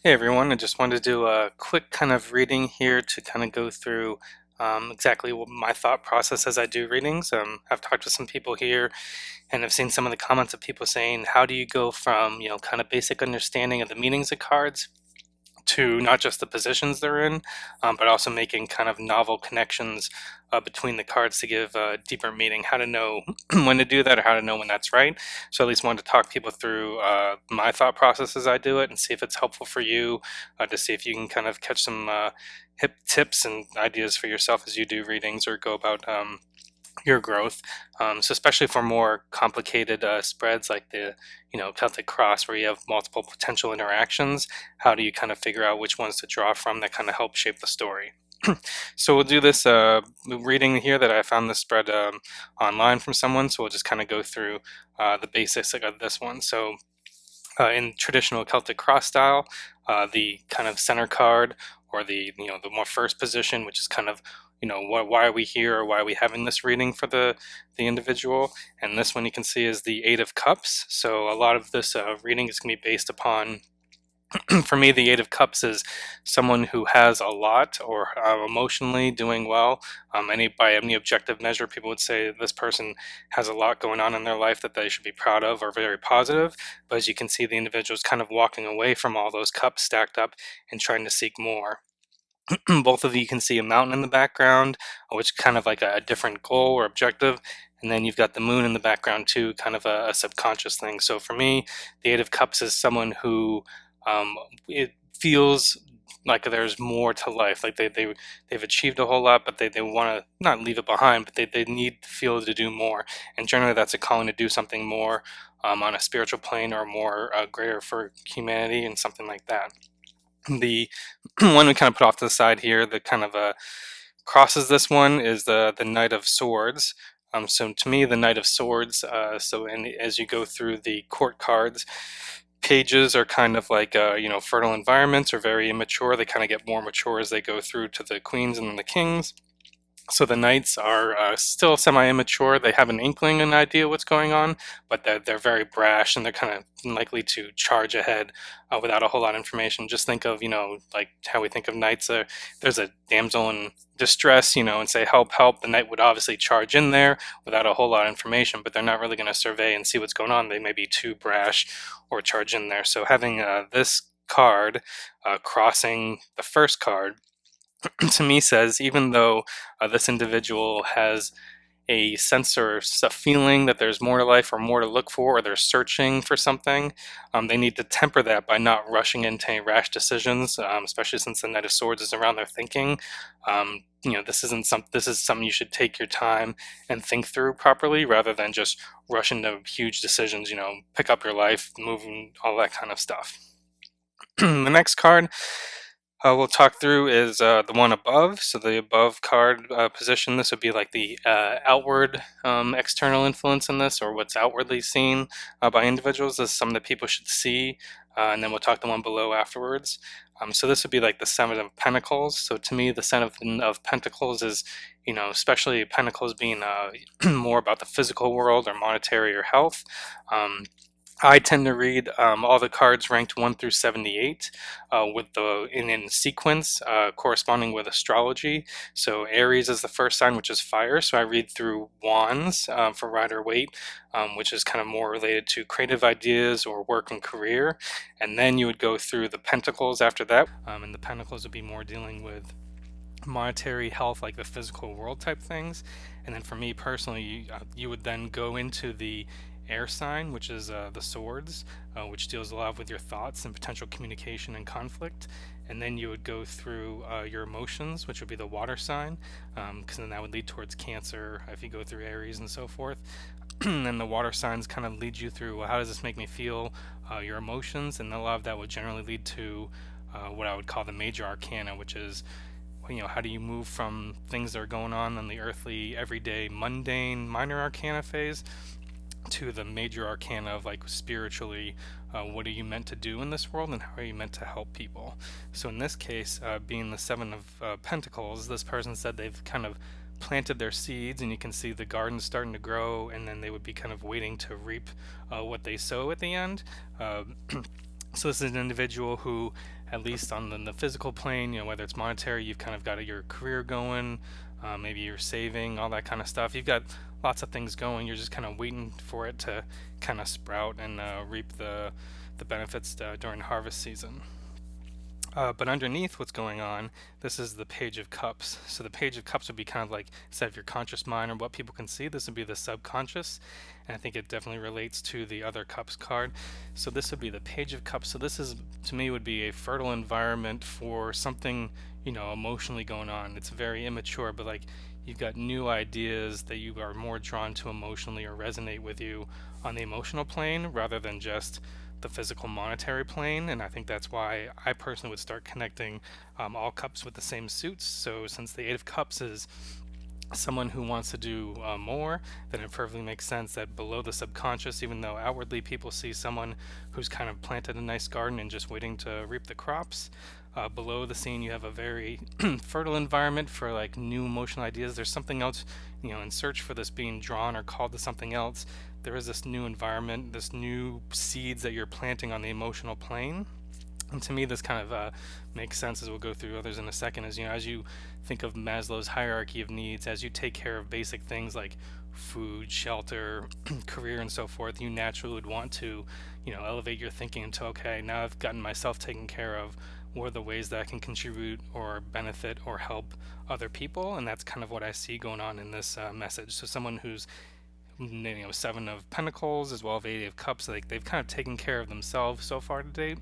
Hey everyone, I just wanted to do a quick kind of reading here to kind of go through exactly what my thought process as I do readings. I've talked with some people here and I've seen some of the comments of people saying, how do you go from, kind of basic understanding of the meanings of cards to not just the positions they're in, but also making kind of novel connections between the cards to give deeper meaning, how to know when to do that or how to know when that's right. So at least wanted to talk people through my thought process as I do it and see if it's helpful for you to see if you can kind of catch some hip tips and ideas for yourself as you do readings or go about your growth. So especially for more complicated spreads like the Celtic cross where you have multiple potential interactions, how do you kind of figure out which ones to draw from that kind of help shape the story? So we'll do this reading here that I found this spread online from someone. So we'll just kind of go through the basics of this one. So in traditional Celtic cross style, the kind of center card or the more first position, which is kind of why are we here or why are we having this reading for the individual, and this one you can see is the Eight of Cups. So a lot of this reading is going to be based upon for me, the Eight of Cups is someone who has a lot or emotionally doing well. By any objective measure, people would say this person has a lot going on in their life that they should be proud of or very positive. But as you can see, the individual is kind of walking away from all those cups stacked up and trying to seek more. Both of you can see a mountain in the background, which is kind of like a different goal or objective. And then you've got the moon in the background too, kind of a subconscious thing. So for me, the Eight of Cups is someone who it feels like there's more to life. Like they've achieved a whole lot, but they want to not leave it behind, but they need to feel to do more. And generally that's a calling to do something more on a spiritual plane or more greater for humanity and something like that. The one we kind of put off to the side here that kind of crosses this one is the Knight of Swords. So to me, the Knight of Swords, as you go through the court cards, pages are kind of like fertile environments or very immature. They kind of get more mature as they go through to the queens and then the kings. So the knights are still semi-immature. They have an inkling, an idea what's going on, but they're very brash and they're kind of likely to charge ahead without a whole lot of information. Just think of, like how we think of knights. There's a damsel in distress, and say, help, help. The knight would obviously charge in there without a whole lot of information, but they're not really going to survey and see what's going on. They may be too brash or charge in there. So having this card crossing the first card to me says even though this individual has a sense or a feeling that there's more to life or more to look for or they're searching for something, they need to temper that by not rushing into any rash decisions, especially since the Knight of Swords is around their thinking. This is something you should take your time and think through properly rather than just rush into huge decisions, pick up your life, moving, all that kind of stuff. The next card we'll talk through is the one above. So the above card position, this would be like the outward external influence in this, or what's outwardly seen by individuals. This is something that people should see, and then we'll talk the one below afterwards. So this would be like the Seven of Pentacles. So to me, the Seven of Pentacles is, especially Pentacles being more about the physical world or monetary or health. I tend to read all the cards ranked 1 through 78 with in sequence corresponding with astrology. So Aries is the first sign, which is fire. So I read through Wands for Rider Waite, which is kind of more related to creative ideas or work and career. And then you would go through the Pentacles after that. And the Pentacles would be more dealing with monetary health, like the physical world type things. And then for me personally, you would then go into the air sign, which is the swords, which deals a lot with your thoughts and potential communication and conflict. And then you would go through your emotions, which would be the water sign, because then that would lead towards Cancer if you go through Aries and so forth. And then the water signs kind of lead you through, well, how does this make me feel, your emotions, and a lot of that would generally lead to what I would call the major arcana, which is how do you move from things that are going on in the earthly, everyday, mundane, minor arcana phase to the major arcana of like spiritually, what are you meant to do in this world and how are you meant to help people. So in this case, being the Seven of Pentacles, this person said they've kind of planted their seeds and you can see the garden starting to grow, and then they would be kind of waiting to reap what they sow at the end. So this is an individual who at least on the physical plane, whether it's monetary, you've kind of got your career going, maybe you're saving, all that kind of stuff. You've got lots of things going. You're just kind of waiting for it to kind of sprout and reap the benefits during harvest season. But underneath what's going on, this is the Page of Cups. So the Page of Cups would be kind of like, instead of your conscious mind or what people can see, this would be the subconscious. And I think it definitely relates to the other Cups card. So this would be the Page of Cups. So this is, to me, would be a fertile environment for something, emotionally going on. It's very immature, but like you've got new ideas that you are more drawn to emotionally or resonate with you on the emotional plane rather than just the physical monetary plane. And I think that's why I personally would start connecting all cups with the same suits. So since the Eight of Cups is someone who wants to do more, then it perfectly makes sense that below the subconscious, even though outwardly people see someone who's kind of planted a nice garden and just waiting to reap the crops, below the scene you have a very fertile environment for like new emotional ideas. There's something else, in search for this being drawn or called to something else. There is this new environment, this new seeds that you're planting on the emotional plane. And to me, this kind of makes sense, as we'll go through others in a second, as as you think of Maslow's hierarchy of needs, as you take care of basic things like food, shelter, career, and so forth, you naturally would want to, elevate your thinking into, okay, now I've gotten myself taken care of. What are the ways that I can contribute or benefit or help other people? And that's kind of what I see going on in this message. So someone who's Seven of Pentacles as well as Eight of Cups, like they've kind of taken care of themselves so far to date,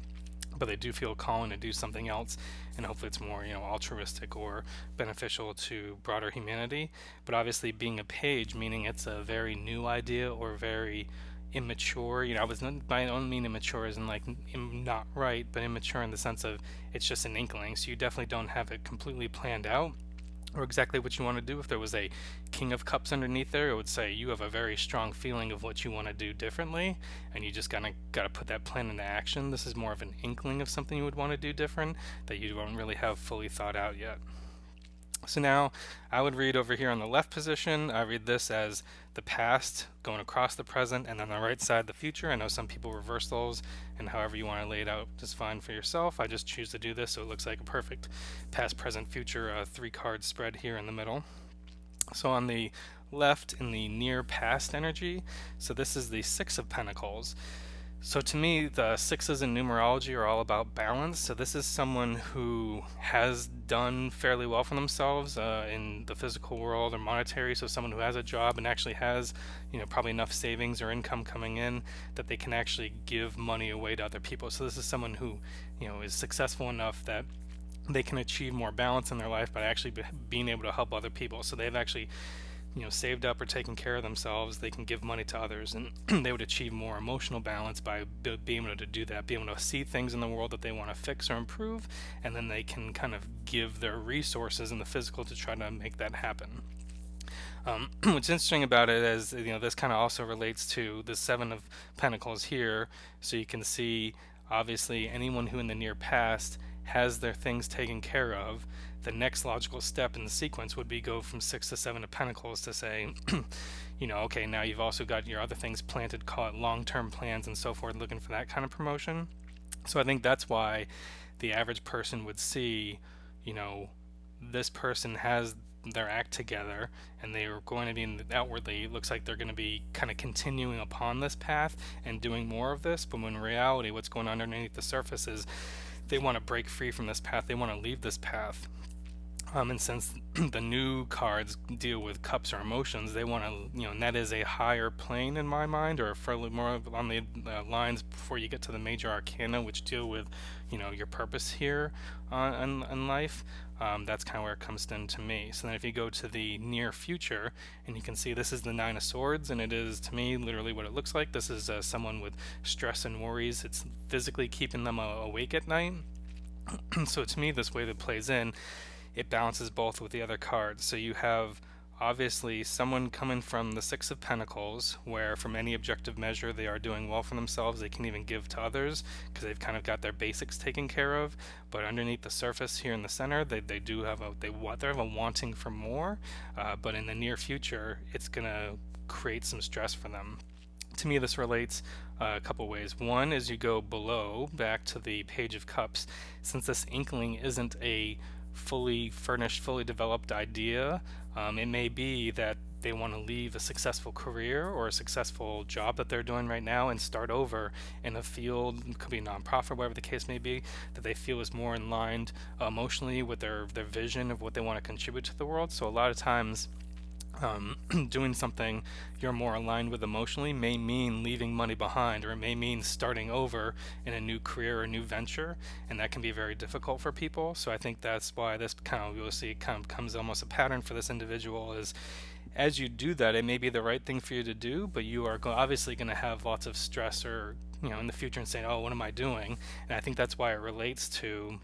but they do feel a calling to do something else, and hopefully it's more altruistic or beneficial to broader humanity. But obviously, being a page, meaning it's a very new idea or very immature. I don't mean immature as in like not right, but immature in the sense of it's just an inkling. So you definitely don't have it completely planned out or exactly what you want to do. If there was a King of Cups underneath there, it would say you have a very strong feeling of what you want to do differently, and you just gotta put that plan into action. This is more of an inkling of something you would want to do different that you don't really have fully thought out yet. So now I would read over here on the left position, I read this as the past going across the present, and on the right side the future. I know some people reverse those, and however you want to lay it out is fine for yourself. I just choose to do this so it looks like a perfect past, present, future 3-card spread here in the middle. So on the left, in the near past energy, so this is the Six of Pentacles. So to me, the sixes in numerology are all about balance. So this is someone who has done fairly well for themselves in the physical world or monetary. So someone who has a job and actually has, probably enough savings or income coming in that they can actually give money away to other people. So this is someone who, is successful enough that they can achieve more balance in their life by actually being able to help other people. So they've actually saved up or taken care of themselves. They can give money to others, and they would achieve more emotional balance by being able to do that, being able to see things in the world that they want to fix or improve, and then they can kind of give their resources in the physical to try to make that happen. What's interesting about it is, this kind of also relates to the Seven of Pentacles here. So you can see, obviously, anyone who in the near past has their things taken care of, the next logical step in the sequence would be go from Six to Seven of Pentacles to say, okay, now you've also got your other things planted, call it long-term plans and so forth, looking for that kind of promotion. So I think that's why the average person would see, this person has their act together and they are going to be outwardly, it looks like they're going to be kind of continuing upon this path and doing more of this, but when in reality what's going on underneath the surface is they want to break free from this path, they want to leave this path. And since the new cards deal with cups or emotions, they want to, and that is a higher plane in my mind, or fairly more on the lines before you get to the major arcana, which deal with, your purpose here in life. That's kind of where it comes in to me. So then if you go to the near future, and you can see this is the Nine of Swords, and it is, to me, literally what it looks like. This is someone with stress and worries. It's physically keeping them awake at night. So to me, this way that plays in, it balances both with the other cards. So you have obviously someone coming from the Six of Pentacles, where from any objective measure they are doing well for themselves. They can even give to others because they've kind of got their basics taken care of. But underneath the surface here in the center, they do have they have a wanting for more. But in the near future, it's gonna create some stress for them. To me, this relates a couple ways. One is you go below, back to the Page of Cups. Since this inkling isn't a fully furnished, fully developed idea, it may be that they want to leave a successful career or a successful job that they're doing right now and start over in a field, it could be a nonprofit, whatever the case may be, that they feel is more in line emotionally with their vision of what they want to contribute to the world. So a lot of times, doing something you're more aligned with emotionally may mean leaving money behind, or it may mean starting over in a new career or new venture, and that can be very difficult for people. So I think that's why this kind of, you'll see, kind of becomes almost a pattern for this individual. Is as you do that, it may be the right thing for you to do, but you are obviously going to have lots of stress, or in the future, and saying, "Oh, what am I doing?" And I think that's why it relates to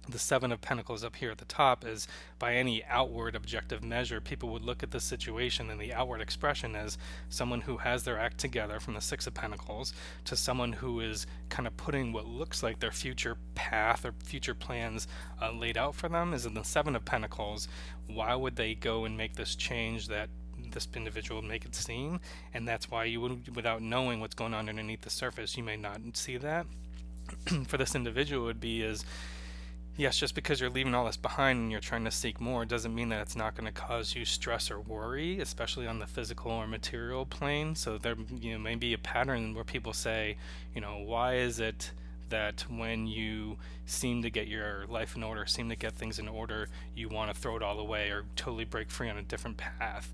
the Seven of Pentacles up here at the top. Is by any outward objective measure, people would look at this situation and the outward expression as someone who has their act together, from the Six of Pentacles, to someone who is kind of putting what looks like their future path or future plans laid out for them. Is in the Seven of Pentacles. Why would they go and make this change that this individual would make it seem? And that's why you would, without knowing what's going on underneath the surface, you may not see that. For this individual, would be is, yes, just because you're leaving all this behind and you're trying to seek more doesn't mean that it's not going to cause you stress or worry, especially on the physical or material plane. So there, may be a pattern where people say, why is it that when you seem to get your life in order, seem to get things in order, you want to throw it all away or totally break free on a different path?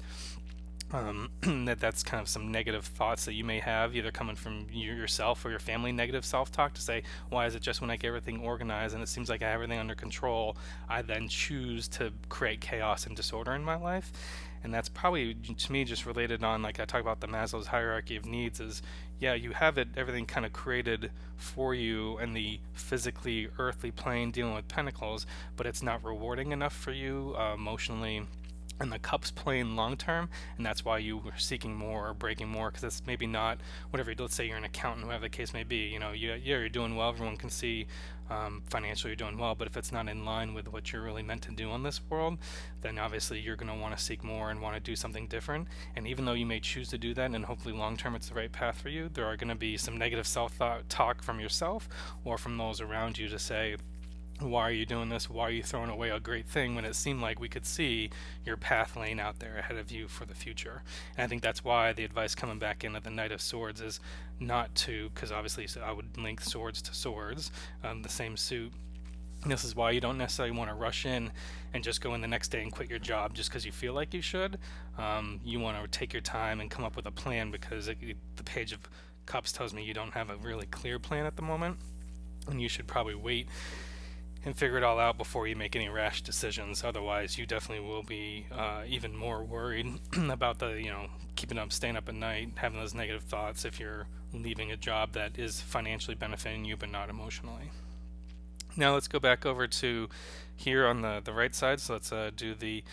That's kind of some negative thoughts that you may have, either coming from yourself or your family, negative self-talk, to say, why is it just when I get everything organized and it seems like I have everything under control, I then choose to create chaos and disorder in my life? And that's probably, to me, just related on, like I talk about the Maslow's hierarchy of needs, is, yeah, you have everything kind of created for you in the physically earthly plane dealing with pentacles, but it's not rewarding enough for you emotionally and the cups playing long term, and that's why you were seeking more or breaking more, because it's maybe not whatever. Let's say you're an accountant, whatever the case may be. You're doing well. Everyone can see financially you're doing well, but if it's not in line with what you're really meant to do on this world, then obviously you're going to want to seek more and want to do something different. And even though you may choose to do that, and hopefully long term it's the right path for you, there are going to be some negative self talk from yourself or from those around you to say, why are you doing this? Why are you throwing away a great thing when it seemed like we could see your path laying out there ahead of you for the future? And I think that's why the advice coming back in at the Knight of Swords is not to, because obviously I would link swords to swords, the same suit. And this is why you don't necessarily want to rush in and just go in the next day and quit your job just because you feel like you should. You want to take your time and come up with a plan, because the Page of Cups tells me you don't have a really clear plan at the moment, and you should probably wait and figure it all out before you make any rash decisions. Otherwise, you definitely will be even more worried about keeping up, staying up at night, having those negative thoughts if you're leaving a job that is financially benefiting you but not emotionally. Now let's go back over to here on the right side. So let's do the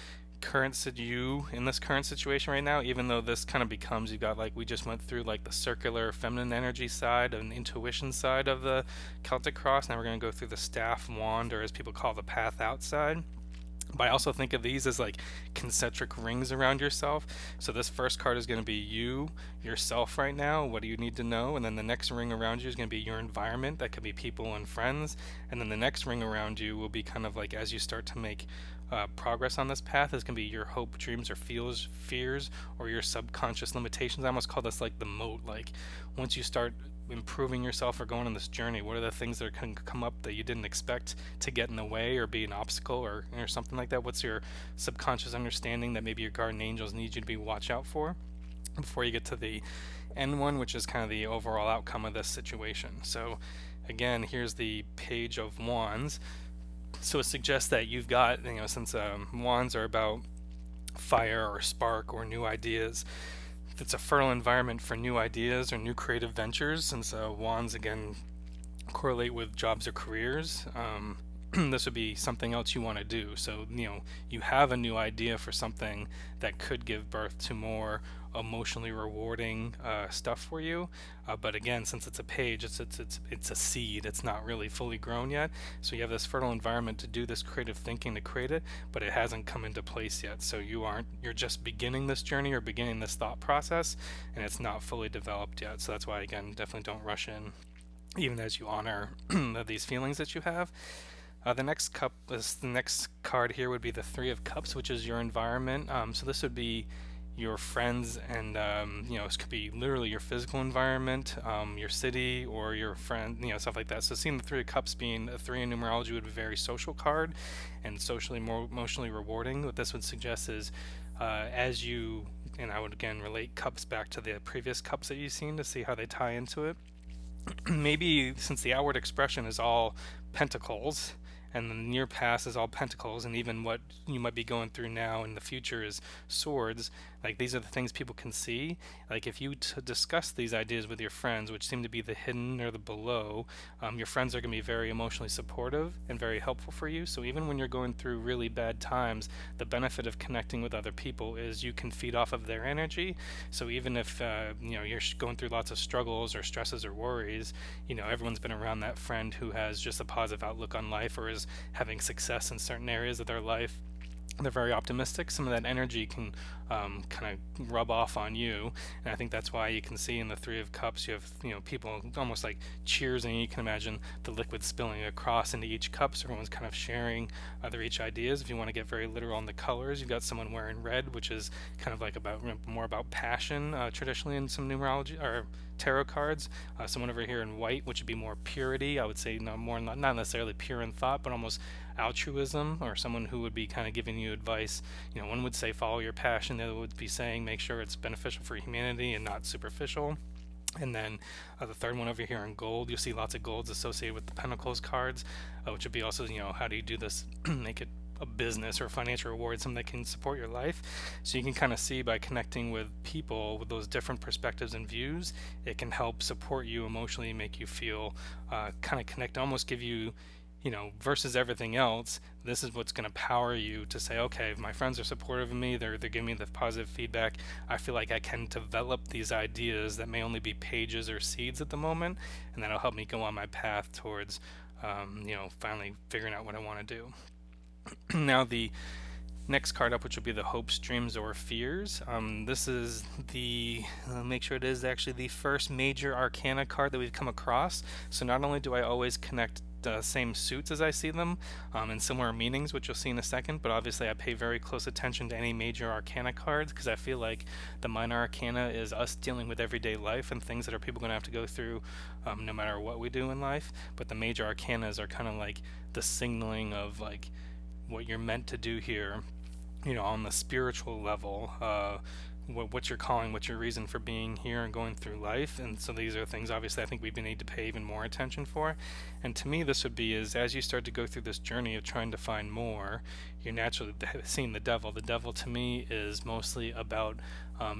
you in this current situation right now. Even though this kind of becomes, you've got, like we just went through, like the circular feminine energy side and intuition side of the Celtic cross. Now we're going to go through the staff, wand, or as people call the path outside. But I also think of these as like concentric rings around yourself. So this first card is going to be yourself right now. What do you need to know? And then the next ring around you is going to be your environment. That could be people and friends. And then the next ring around you will be kind of like, as you start to make progress on this path, is going to be your hope, dreams, or fears, or your subconscious limitations. I almost call this like the moat. Like once you start improving yourself or going on this journey, what are the things that can come up that you didn't expect to get in the way or be an obstacle or something like that? What's your subconscious understanding that maybe your guardian angels need you to be watch out for before you get to the end one, which is kind of the overall outcome of this situation? So again, here's the Page of Wands. So it suggests that you've got, since wands are about fire or spark or new ideas, it's a fertile environment for new ideas or new creative ventures, since wands again correlate with jobs or careers. this would be something else you want to do. So, you have a new idea for something that could give birth to more emotionally rewarding stuff for you. But again, since it's a page, it's a seed. It's not really fully grown yet. So you have this fertile environment to do this creative thinking to create it, but it hasn't come into place yet. So you're just beginning this journey or beginning this thought process, and it's not fully developed yet. So that's why, again, definitely don't rush in, even as you honor these feelings that you have. The next card here would be the Three of Cups, which is your environment. So this would be your friends, and this could be literally your physical environment, your city, or your friend, stuff like that. So seeing the Three of Cups being a three in numerology would be a very social card and socially more emotionally rewarding. What this would suggest is as you, and I would again relate cups back to the previous cups that you've seen to see how they tie into it. Maybe since the outward expression is all pentacles and the near past is all pentacles, and even what you might be going through now in the future is swords, like these are the things people can see. Like if you discuss these ideas with your friends, which seem to be the hidden or the below, your friends are going to be very emotionally supportive and very helpful for you. So even when you're going through really bad times, the benefit of connecting with other people is you can feed off of their energy. So even if you're going through lots of struggles or stresses or worries, everyone's been around that friend who has just a positive outlook on life or is having success in certain areas of their life. They're very optimistic. Some of that energy can kind of rub off on you, and I think that's why you can see in the Three of Cups you have people almost like cheersing. You can imagine the liquid spilling across into each cup, so everyone's kind of sharing their each ideas. If you want to get very literal on the colors, you've got someone wearing red, which is kind of like more about passion traditionally in some numerology or tarot cards. Someone over here in white, which would be more purity. I would say not necessarily pure in thought, but almost altruism, or someone who would be kind of giving you advice. One would say follow your passion, the other would be saying make sure it's beneficial for humanity and not superficial. And then the third one over here in gold, you'll see lots of golds associated with the Pentacles cards, which would be also, how do you do this, make it a business or a financial reward, something that can support your life. So you can kind of see by connecting with people with those different perspectives and views, it can help support you emotionally, make you feel kind of connect, almost give you, versus everything else, this is what's going to power you to say, okay, if my friends are supportive of me, they're giving me the positive feedback, I feel like I can develop these ideas that may only be pages or seeds at the moment, and that'll help me go on my path towards, finally figuring out what I want to do. Now the next card up, which will be the hopes, dreams, or fears. This is the, make sure it is actually the first major arcana card that we've come across. So not only do I always connect same suits as I see them in similar meanings, which you'll see in a second, but obviously I pay very close attention to any major arcana cards because I feel like the minor arcana is us dealing with everyday life and things that are people going to have to go through no matter what we do in life. But the major arcanas are kind of like the signaling of like what you're meant to do here, on the spiritual level, what you're calling, what's your reason for being here and going through life. And so these are things obviously I think we need to pay even more attention for. And to me this would be is as you start to go through this journey of trying to find more, you're naturally seeing the devil. The devil to me is mostly about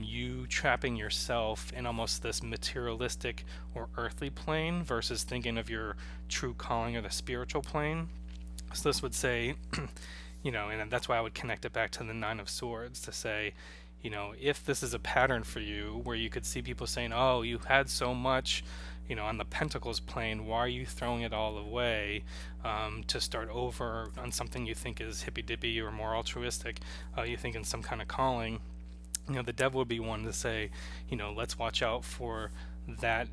you trapping yourself in almost this materialistic or earthly plane versus thinking of your true calling or the spiritual plane. So this would say, and that's why I would connect it back to the Nine of Swords to say, if this is a pattern for you where you could see people saying, oh, you had so much, on the Pentacles plane, why are you throwing it all away to start over on something you think is hippy-dippy or more altruistic, you think in some kind of calling, the devil would be one to say, let's watch out for that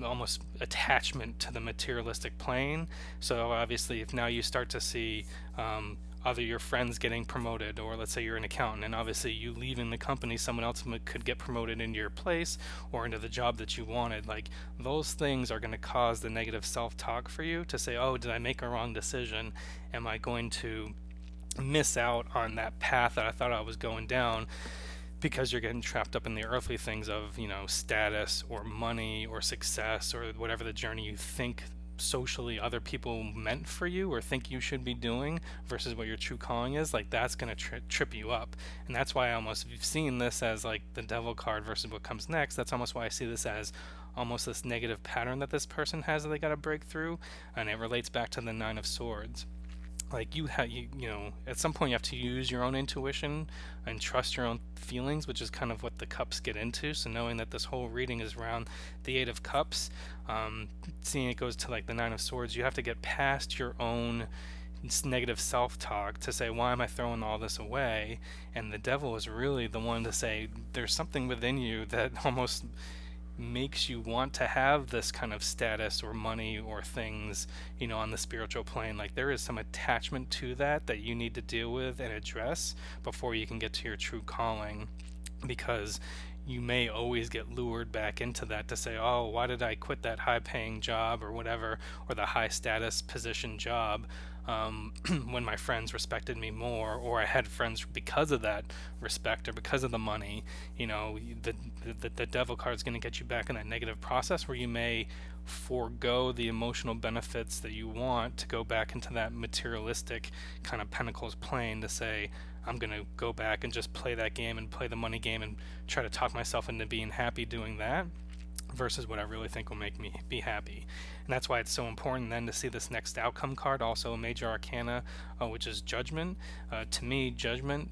almost attachment to the materialistic plane. So obviously if now you start to see either your friends getting promoted, or let's say you're an accountant and obviously you leaving the company, someone else could get promoted into your place or into the job that you wanted, like those things are going to cause the negative self-talk for you to say, oh, did I make a wrong decision? Am I going to miss out on that path that I thought I was going down? Because you're getting trapped up in the earthly things of, status or money or success or whatever the journey you think socially other people meant for you or think you should be doing versus what your true calling is. Like that's going to trip you up. And that's why you've seen this as like the devil card versus what comes next. That's almost why I see this as almost this negative pattern that this person has that they got to break through. And it relates back to the Nine of Swords. like at some point you have to use your own intuition and trust your own feelings, which is kind of what the cups get into. So knowing that this whole reading is around the Eight of Cups, um, seeing it goes to like the Nine of Swords, you have to get past your own negative self-talk to say, why am I throwing all this away? And the devil is really the one to say, there's something within you that almost makes you want to have this kind of status or money or things, on the spiritual plane. Like there is some attachment to that you need to deal with and address before you can get to your true calling, because you may always get lured back into that to say, oh, why did I quit that high paying job or whatever, or the high status position job, when my friends respected me more, or I had friends because of that respect or because of the money. The devil card is going to get you back in that negative process where you may forego the emotional benefits that you want to go back into that materialistic kind of pentacles plane to say, I'm going to go back and just play that game and play the money game and try to talk myself into being happy doing that versus what I really think will make me be happy. And that's why it's so important then to see this next outcome card, also a major arcana, which is judgment. To me,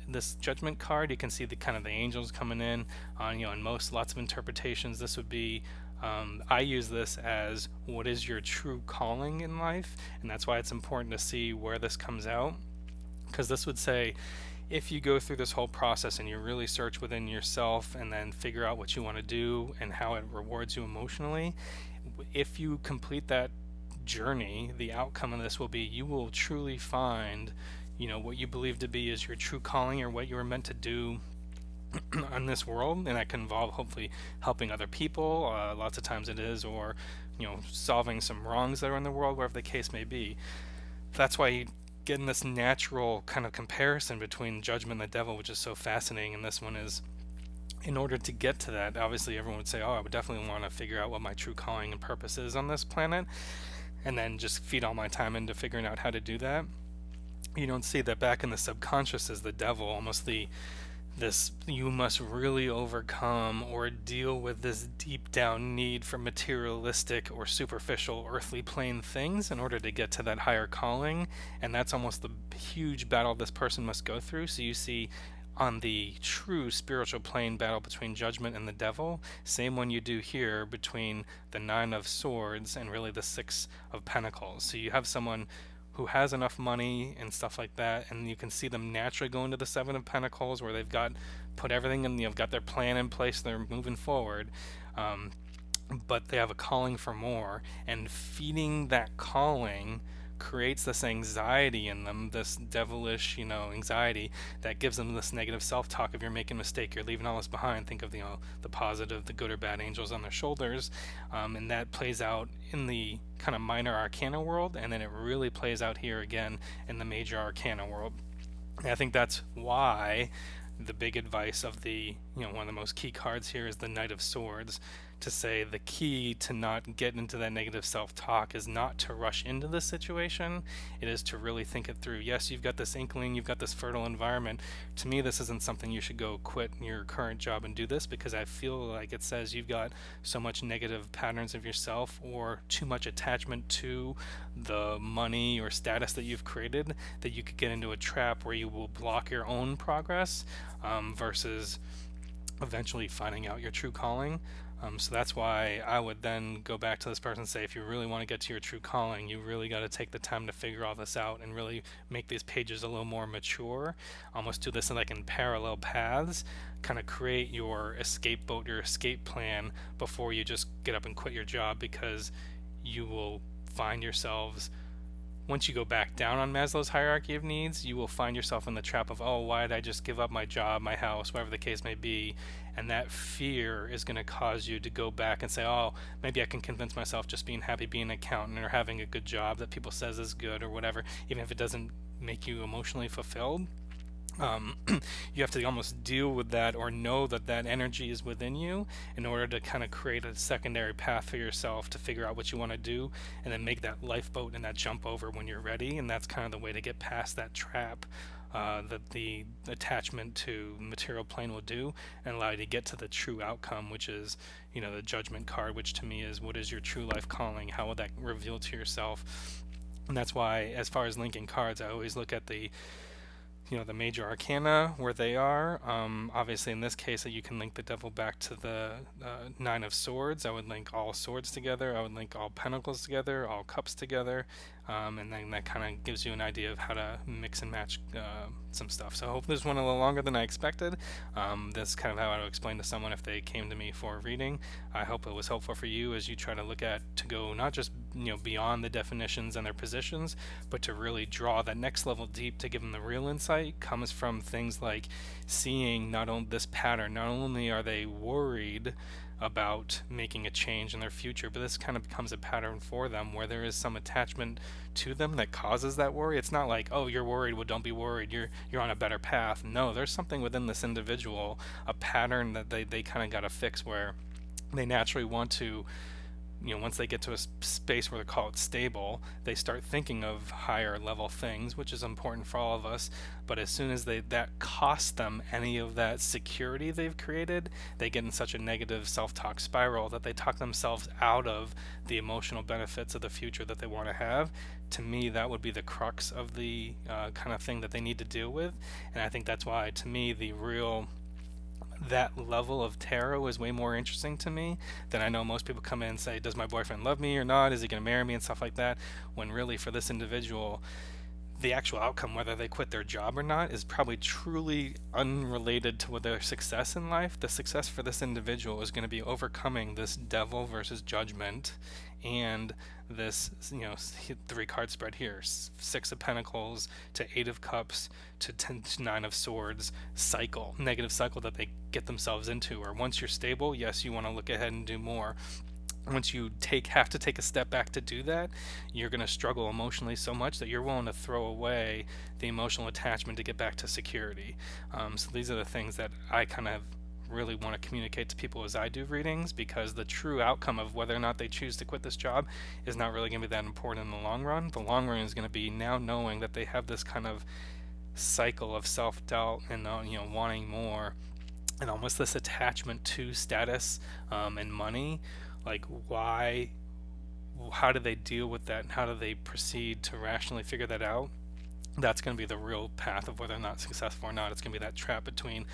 this judgment card, you can see the kind of the angels coming in on, in lots of interpretations, this would be, I use this as what is your true calling in life. And that's why it's important to see where this comes out, because this would say, if you go through this whole process and you really search within yourself and then figure out what you want to do and how it rewards you emotionally, if you complete that journey, the outcome of this will be you will truly find, what you believe to be is your true calling or what you were meant to do on this world. And that can involve hopefully helping other people, lots of times it is, or solving some wrongs that are in the world, wherever the case may be. That's why you get in this natural kind of comparison between judgment and the devil, which is so fascinating. And this one is, in order to get to that, obviously everyone would say, oh, I would definitely want to figure out what my true calling and purpose is on this planet, and then just feed all my time into figuring out how to do that. You don't see that back in the subconscious is the devil, almost this you must really overcome or deal with this deep down need for materialistic or superficial earthly plane things in order to get to that higher calling. And that's almost the huge battle this person must go through. So you see on the true spiritual plane battle between judgment and the devil, same one you do here between the Nine of Swords and really the Six of Pentacles. So you have someone who has enough money and stuff like that, and you can see them naturally going to the Seven of Pentacles where they've got put everything in, got their plan in place, they're moving forward, but they have a calling for more, and feeding that calling creates this anxiety in them, this devilish, anxiety that gives them this negative self-talk of you're making a mistake, you're leaving all this behind. Think of the positive, the good or bad angels on their shoulders, and that plays out in the kind of minor arcana world, and then it really plays out here again in the major arcana world. And I think that's why the big advice of the, one of the most key cards here is the Knight of Swords, to say the key to not get into that negative self-talk is not to rush into the situation. It is to really think it through. Yes, you've got this inkling, you've got this fertile environment. To me, this isn't something you should go quit your current job and do this, because I feel like it says you've got so much negative patterns of yourself or too much attachment to the money or status that you've created that you could get into a trap where you will block your own progress, versus eventually finding out your true calling. So that's why I would then go back to this person and say, if you really want to get to your true calling, you really got to take the time to figure all this out and really make these pages a little more mature. Almost do this in parallel paths, kind of create your escape boat, your escape plan before you just get up and quit your job, because you will find yourselves, once you go back down on Maslow's hierarchy of needs, you will find yourself in the trap of, oh, why did I just give up my job, my house, whatever the case may be? And that fear is going to cause you to go back and say, oh, maybe I can convince myself just being happy being an accountant or having a good job that people says is good or whatever, even if it doesn't make you emotionally fulfilled. You have to almost deal with that, or know that that energy is within you, in order to kind of create a secondary path for yourself to figure out what you want to do, and then make that lifeboat and that jump over when you're ready. And that's kind of the way to get past that trap that the attachment to the material plane will do, and allow you to get to the true outcome, which is, the judgment card, which to me is, what is your true life calling? How will that reveal to yourself? And that's why, as far as linking cards, I always look at the major arcana where they are. Obviously, in this case, you can link the devil back to the Nine of Swords. I would link all swords together. I would link all pentacles together, all cups together, and then that kind of gives you an idea of how to mix and match some stuff. So I hope this went a little longer than I expected. That's kind of how I would explain to someone if they came to me for a reading. I hope it was helpful for you as you try to look at to go not just beyond the definitions and their positions, but to really draw that next level deep to give them the real insight. Comes from things like seeing not only this pattern, not only are they worried about making a change in their future, but this kind of becomes a pattern for them where there is some attachment to them that causes that worry. It's not like, oh, you're worried, well, don't be worried, you're on a better path. No, there's something within this individual, a pattern that they kind of got to fix, where they naturally want to, once they get to a space where they call it stable, they start thinking of higher level things, which is important for all of us. But as soon as that costs them any of that security they've created, they get in such a negative self-talk spiral that they talk themselves out of the emotional benefits of the future that they want to have. To me, that would be the crux of the kind of thing that they need to deal with. And I think that's why, to me, that level of tarot is way more interesting to me than I know most people come in and say, does my boyfriend love me or not? Is he going to marry me and stuff like that? When really, for this individual, the actual outcome, whether they quit their job or not, is probably truly unrelated to their success in life. The success for this individual is going to be overcoming this devil versus judgment and this, three card spread here, Six of Pentacles to Eight of Cups to 10 to Nine of Swords negative cycle that they get themselves into. Or once you're stable, yes, you want to look ahead and do more. Once you have to take a step back to do that, you're going to struggle emotionally so much that you're willing to throw away the emotional attachment to get back to security. So these are the things that I kind of really want to communicate to people as I do readings, because the true outcome of whether or not they choose to quit this job is not really going to be that important in the long run. The long run is going to be now knowing that they have this kind of cycle of self-doubt and wanting more, and almost this attachment to status and money. Like, how do they deal with that, and how do they proceed to rationally figure that out? That's going to be the real path of whether or not successful or not. It's going to be that trap between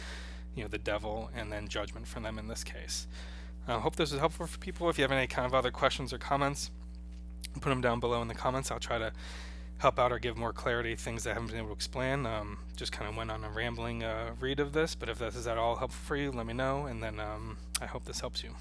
the devil and then judgment for them in this case. I hope this was helpful for people. If you have any kind of other questions or comments, put them down below in the comments. I'll try to help out or give more clarity, things I haven't been able to explain. Just kind of went on a rambling read of this, but if this is at all helpful for you, let me know, and then I hope this helps you.